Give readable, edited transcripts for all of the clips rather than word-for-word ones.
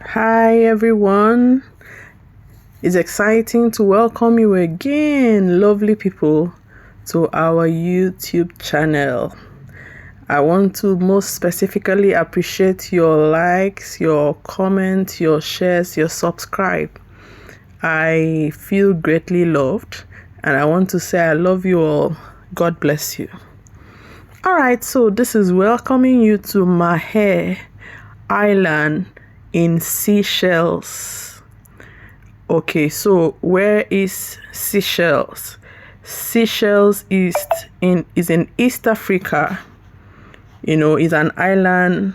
Hi everyone, it's exciting to welcome you again, lovely people, to our YouTube channel. I want to most specifically appreciate your likes, your comments, your shares, your subscribe. I feel greatly loved and I want to say I love you all. God bless you. Alright, so this is welcoming you to MAHE Island in Seychelles. Okay, so where is Seychelles? Seychelles is in East Africa. It's an island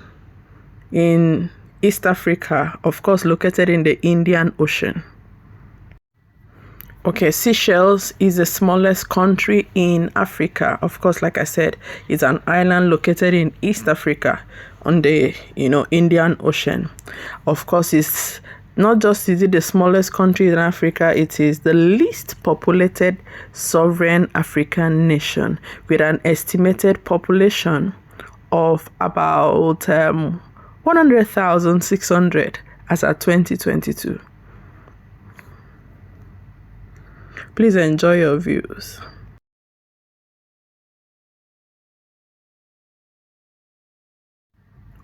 in East Africa, of course located in the Indian Ocean. Okay, Seychelles is the smallest country in Africa. Of course, like I said, it's an island located in East Africa on the, Indian Ocean. Of course, it's not just is it the smallest country in Africa, it is the least populated sovereign African nation with an estimated population of about 100,600 as of 2022. Please enjoy your views.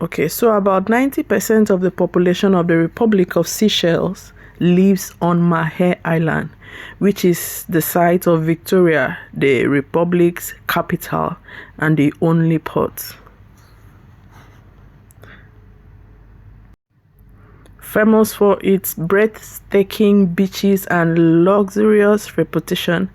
Okay, so about 90% of the population of the Republic of Seychelles lives on MAHE Island, which is the site of Victoria, the Republic's capital and the only port. Famous for its breathtaking beaches and luxurious reputation,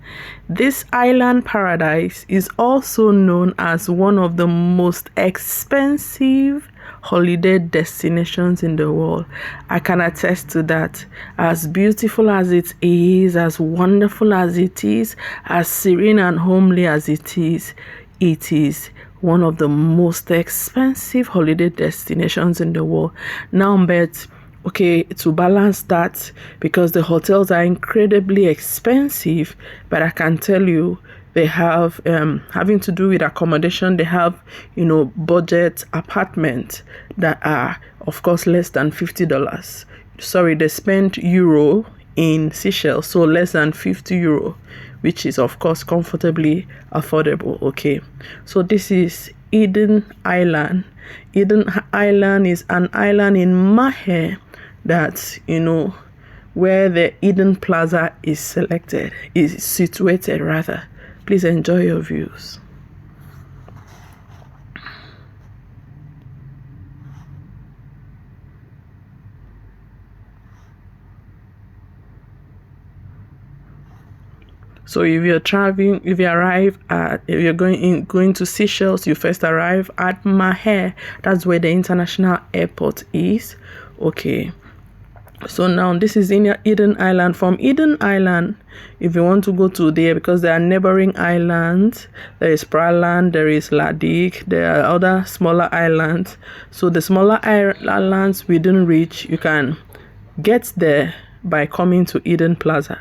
this island paradise is also known as one of the most expensive holiday destinations in the world. I can attest to that. As beautiful as it is, as wonderful as it is, as serene and homely as it is one of the most expensive holiday destinations in the world. Now, but okay, to balance that, because the hotels are incredibly expensive, but I can tell you they have having to do with accommodation, they have budget apartments that are of course less than $50. Sorry, they spend euro in Seychelles, so less than 50 euro, which is of course comfortably affordable. Okay, so this is Eden Island. Eden Island is an island in MAHE that where the Eden Plaza is situated rather. Please enjoy your views. So if you're going to Seychelles, you first arrive at MAHE. That's where the international airport is. Okay. So now this is in Eden Island. From Eden Island, if you want to go to there, because there are neighboring islands, there is Praland, there is Ladik, there are other smaller islands. So the smaller islands within reach, you can get there by coming to Eden Plaza.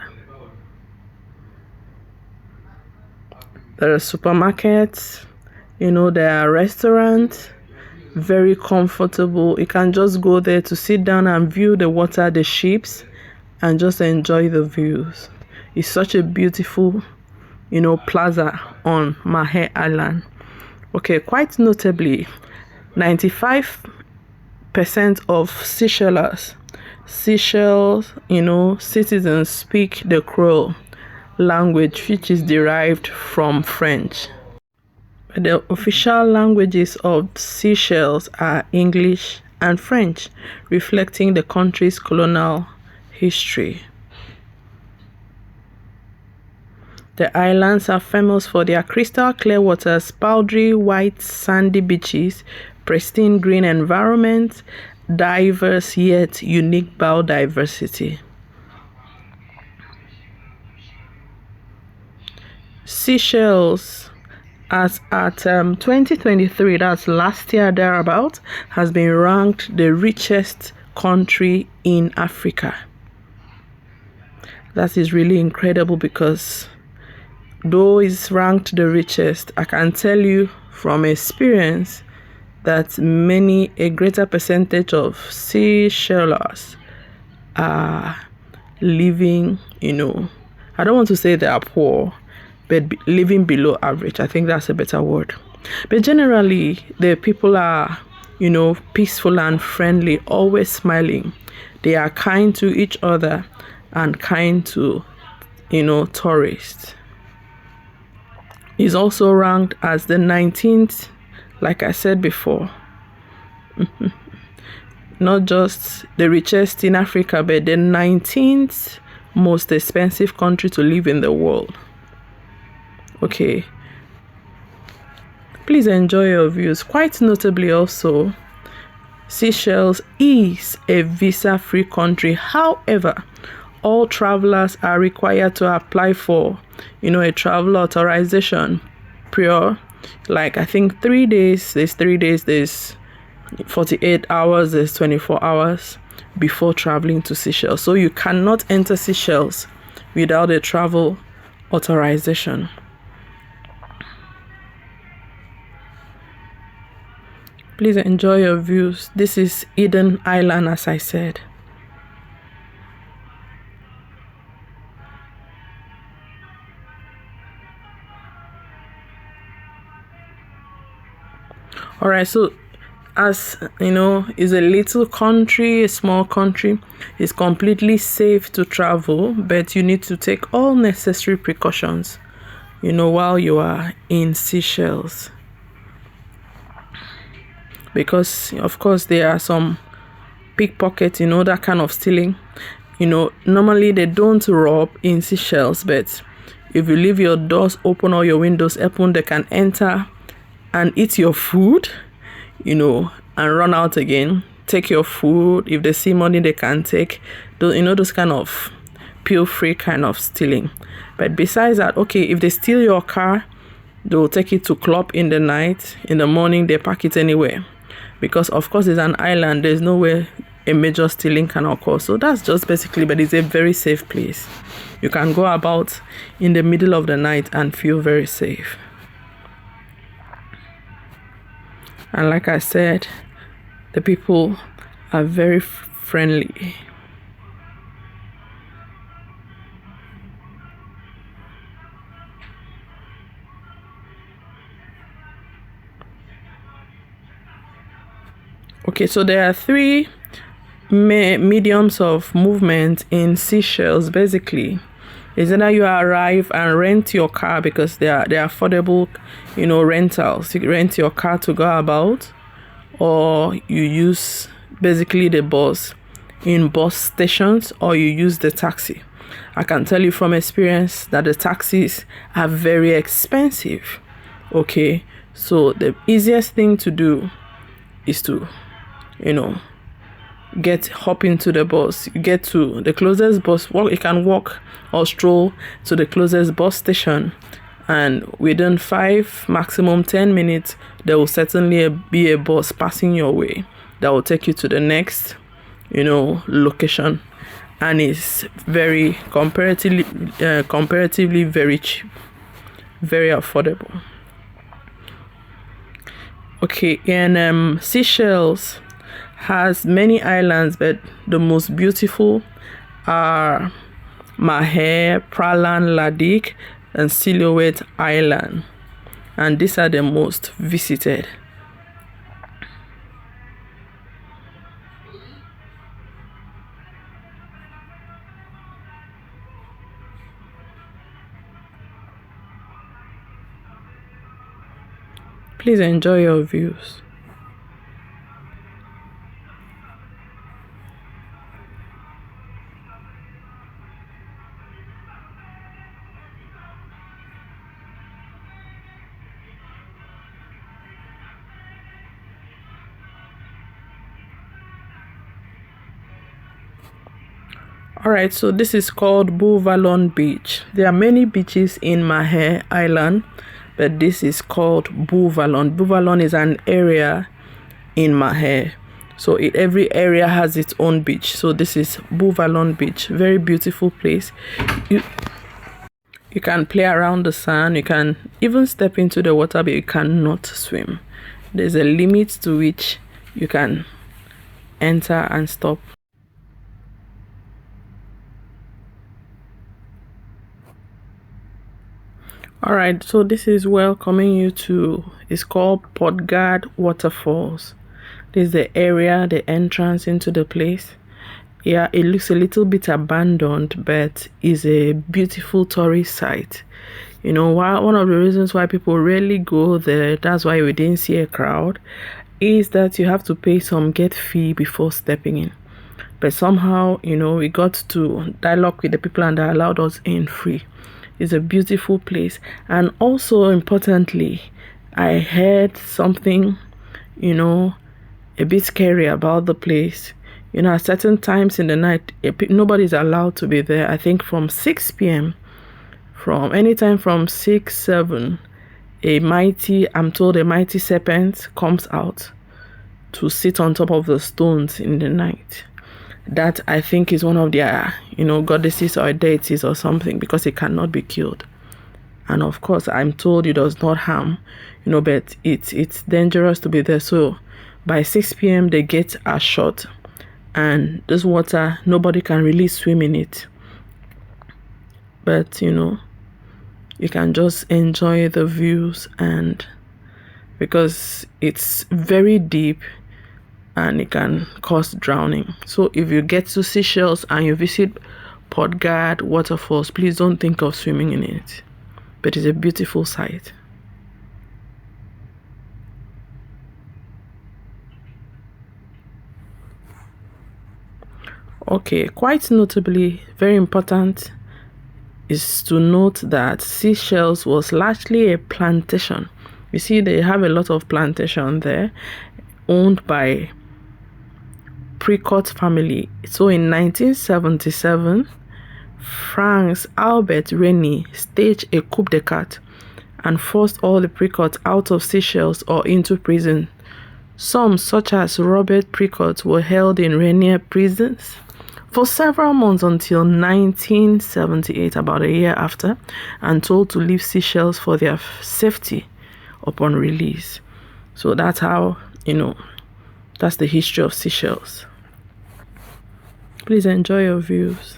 There are supermarkets, there are restaurants, very comfortable. You can just go there to sit down and view the water, the ships, and just enjoy the views. It's such a beautiful, plaza on MAHE Island. Okay, quite notably, 95% of Seychelles, citizens speak the Creole language, which is derived from French. The official languages of Seychelles are English and French, reflecting the country's colonial history. The islands are famous for their crystal clear waters, powdery white sandy beaches, pristine green environments, diverse yet unique biodiversity. Seychelles, as at 2023, that's last year thereabout, has been ranked the richest country in Africa. That is really incredible, because though it's ranked the richest, I can tell you from experience, that a greater percentage of Seychelles are living, I don't want to say they are poor, but living below average. I think that's a better word. But generally, the people are, peaceful and friendly, always smiling. They are kind to each other and kind to, tourists. It's also ranked as the 19th, like I said before, not just the richest in Africa, but the 19th most expensive country to live in the world. Okay. Please enjoy your views. Quite notably also, Seychelles is a visa-free country. However, all travelers are required to apply for, a travel authorization prior, like I think 3 days, there's 3 days, there's 48 hours, there's 24 hours before traveling to Seychelles. So you cannot enter Seychelles without a travel authorization. Please enjoy your views. This is Eden Island, as I said. All right, so as it's a little country, a small country. It's completely safe to travel, but you need to take all necessary precautions, while you are in Seychelles. Because, of course, there are some pickpockets, that kind of stealing. Normally they don't rob in Seychelles, but if you leave your doors open or your windows open, they can enter and eat your food, and run out again, take your food. If they see money, they can take, those kind of pill-free kind of stealing. But besides that, okay, if they steal your car, they will take it to club in the night. In the morning, they park it anywhere. Because, of course, it's an island. There's no way a major stealing can occur. So that's just basically, but it's a very safe place. You can go about in the middle of the night and feel very safe. And like I said, the people are very friendly. Okay, so there are three mediums of movement in Seychelles. Basically, is either you arrive and rent your car, because they are affordable, rentals. You rent your car to go about, or you use basically the bus in bus stations, or you use the taxi. I can tell you from experience that the taxis are very expensive. Okay, so the easiest thing to do is to hop into the bus. You get to the closest bus. You can walk or stroll to the closest bus station, and within 5, maximum 10 minutes, there will certainly be a bus passing your way that will take you to the next, location, and it's very comparatively very cheap, very affordable. Okay, and Seychelles has many islands, but the most beautiful are MAHE, Pralan, Ladik, and Silhouette Island, and these are the most visited. Please enjoy your views. Alright, so this is called Bouvalon Beach. There are many beaches in MAHE Island, but this is called Bouvalon. Bouvalon is an area in MAHE. So every area has its own beach. So this is Bouvalon Beach. Very beautiful place. You can play around the sand. You can even step into the water, but you cannot swim. There's a limit to which you can enter and stop. All right, so this is welcoming you to, it's called Podgard Waterfalls. This is the area, the entrance into the place. Yeah, it looks a little bit abandoned, but is a beautiful tourist site. You know, one of the reasons why people rarely go there, that's why we didn't see a crowd, is that you have to pay some gate fee before stepping in. But somehow, you know, we got to dialogue with the people and they allowed us in free. It's a beautiful place. And also importantly, I heard something, you know, a bit scary about the place. You know, at certain times in the night, nobody's allowed to be there. I think from 6 p.m., from anytime from 6, 7, I'm told a mighty serpent comes out to sit on top of the stones in the night. That I think is one of their, you know, goddesses or deities or something, because it cannot be killed. And of course, I'm told it does not harm, you know, but it's dangerous to be there. So by 6 p.m., the gates are shut. And this water, nobody can really swim in it. But, you know, you can just enjoy the views, and because it's very deep and it can cause drowning. So if you get to Seychelles and you visit Podgard Waterfalls, please don't think of swimming in it. But it's a beautiful sight. Okay, quite notably, very important is to note that Seychelles was largely a plantation. You see, they have a lot of plantation there, owned by Pricot family. So in 1977, Franz Albert Rene staged a coup d'état and forced all the Pricots out of Seychelles or into prison. Some, such as Robert Pricot, were held in Renier prisons for several months until 1978, about a year after, and told to leave Seychelles for their safety upon release. So that's how, you know, that's the history of Seychelles. Please enjoy your views.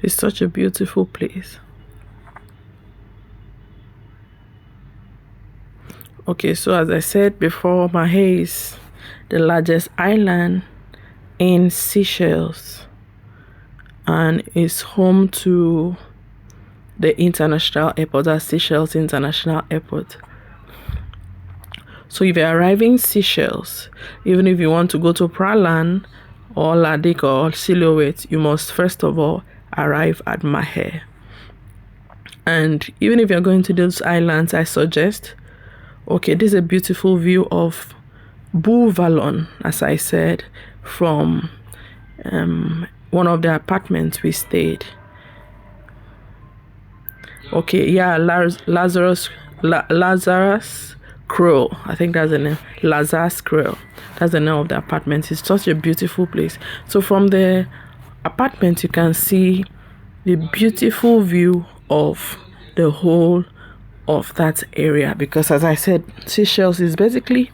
It's such a beautiful place. Okay, so as I said before, MAHE is the largest island in Seychelles and is home to the international airport, that's Seychelles International Airport. So if you're arriving in Seychelles, even if you want to go to Pralan or Ladik or Silhouette, you must first of all arrive at MAHE. And even if you're going to those islands, I suggest, okay, this is a beautiful view of Bouvalon, as I said, from one of the apartments we stayed. Okay, yeah, Lazarus Crow, I think that's the name. Lazarus Crow, that's the name of the apartment. It's such a beautiful place. So from the apartment, you can see the beautiful view of the whole of that area, because as I said, Seychelles is basically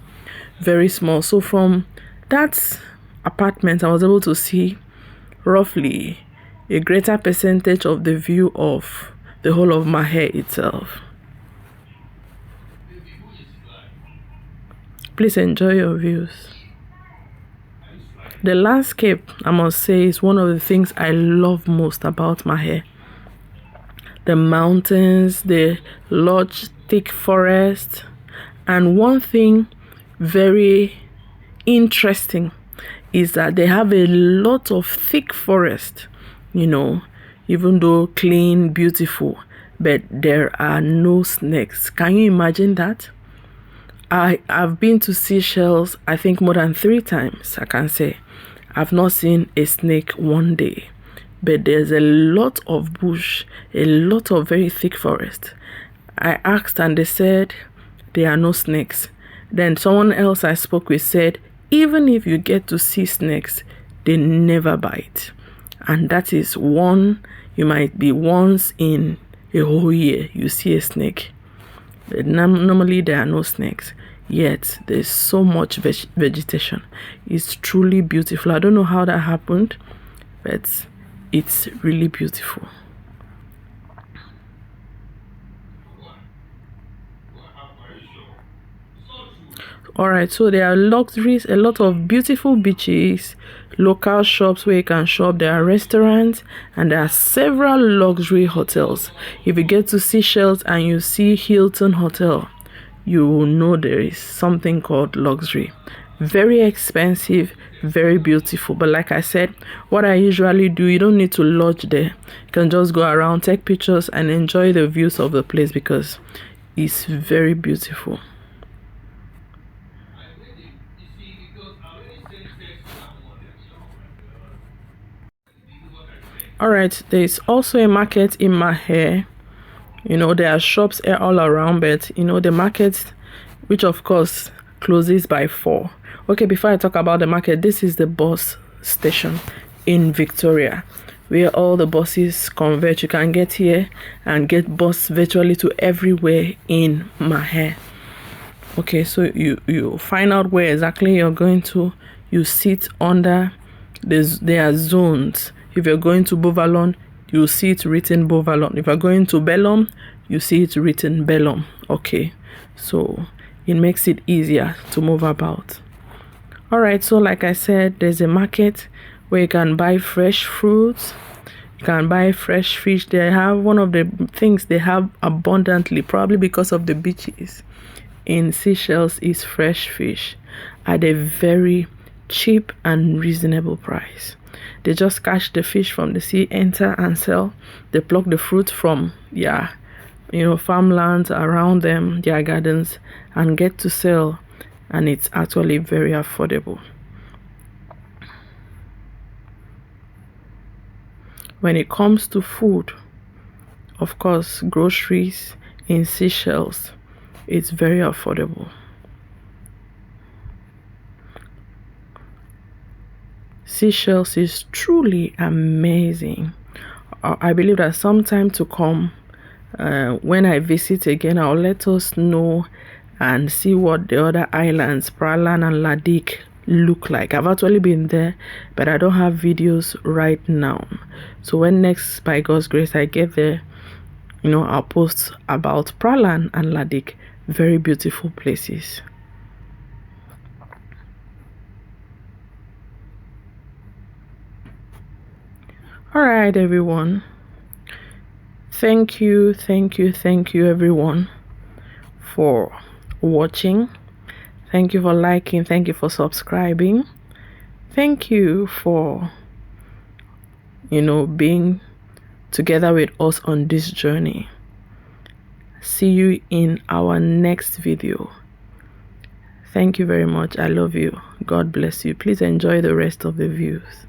very small. So from that apartment, I was able to see roughly a greater percentage of the view of the whole of MAHE itself. Please enjoy your views. The landscape, I must say, is one of the things I love most about MAHE. the mountains, the large thick forest. And one thing very interesting is that they have a lot of thick forest, even though clean, beautiful, but there are no snakes. Can you imagine that? I've been to Seychelles, I think more than 3 times, I can say. I've not seen a snake one day, but there's a lot of bush, a lot of very thick forest. I asked and they said there are no snakes. Then someone else I spoke with said, even if you get to see snakes, they never bite. And that is you might be once in a whole year you see a snake. But normally there are no snakes, yet there's so much vegetation. It's truly beautiful. I don't know how that happened, but it's really beautiful. Alright, so there are luxuries, a lot of beautiful beaches, local shops where you can shop, there are restaurants, and there are several luxury hotels. If you get to Seychelles and you see Hilton Hotel, you will know there is something called luxury. Very expensive, very beautiful. But like I said, what I usually do, you don't need to lodge there. You can just go around, take pictures, and enjoy the views of the place because it's very beautiful. Alright, there's also a market in MAHE. There are shops all around, but the market, which of course closes by 4. Okay, before I talk about the market, this is the bus station in Victoria, where all the buses converge. You can get here and get bus virtually to everywhere in MAHE. Okay, so you find out where exactly you're going to. You sit under, there are zones. If you're going to Bovalon, you see it written Bovalon. If you're going to Bellum, you see it written Bellum. Okay, so it makes it easier to move about. Alright, so like I said, there's a market where you can buy fresh fruits, you can buy fresh fish. They have one of the things they have abundantly, probably because of the beaches in Seychelles, is fresh fish at a very cheap and reasonable price. They just catch the fish from the sea, enter and sell. They pluck the fruit from farmlands around them, their gardens, and get to sell. And it's actually very affordable. When it comes to food, of course, groceries in Seychelles, it's very affordable. Seychelles is truly amazing. I believe that sometime to come, when I visit again, I'll let us know and see what the other islands, Praslin and Ladik, look like. I've actually been there, but I don't have videos right now. So when next, by God's grace, I get there, I'll post about Praslin and Ladik. Very beautiful places. Alright, everyone. Thank you everyone for watching. Thank you for liking, thank you for subscribing. Thank you for being together with us on this journey. See you in our next video. Thank you very much. I love you. God bless you. Please enjoy the rest of the views.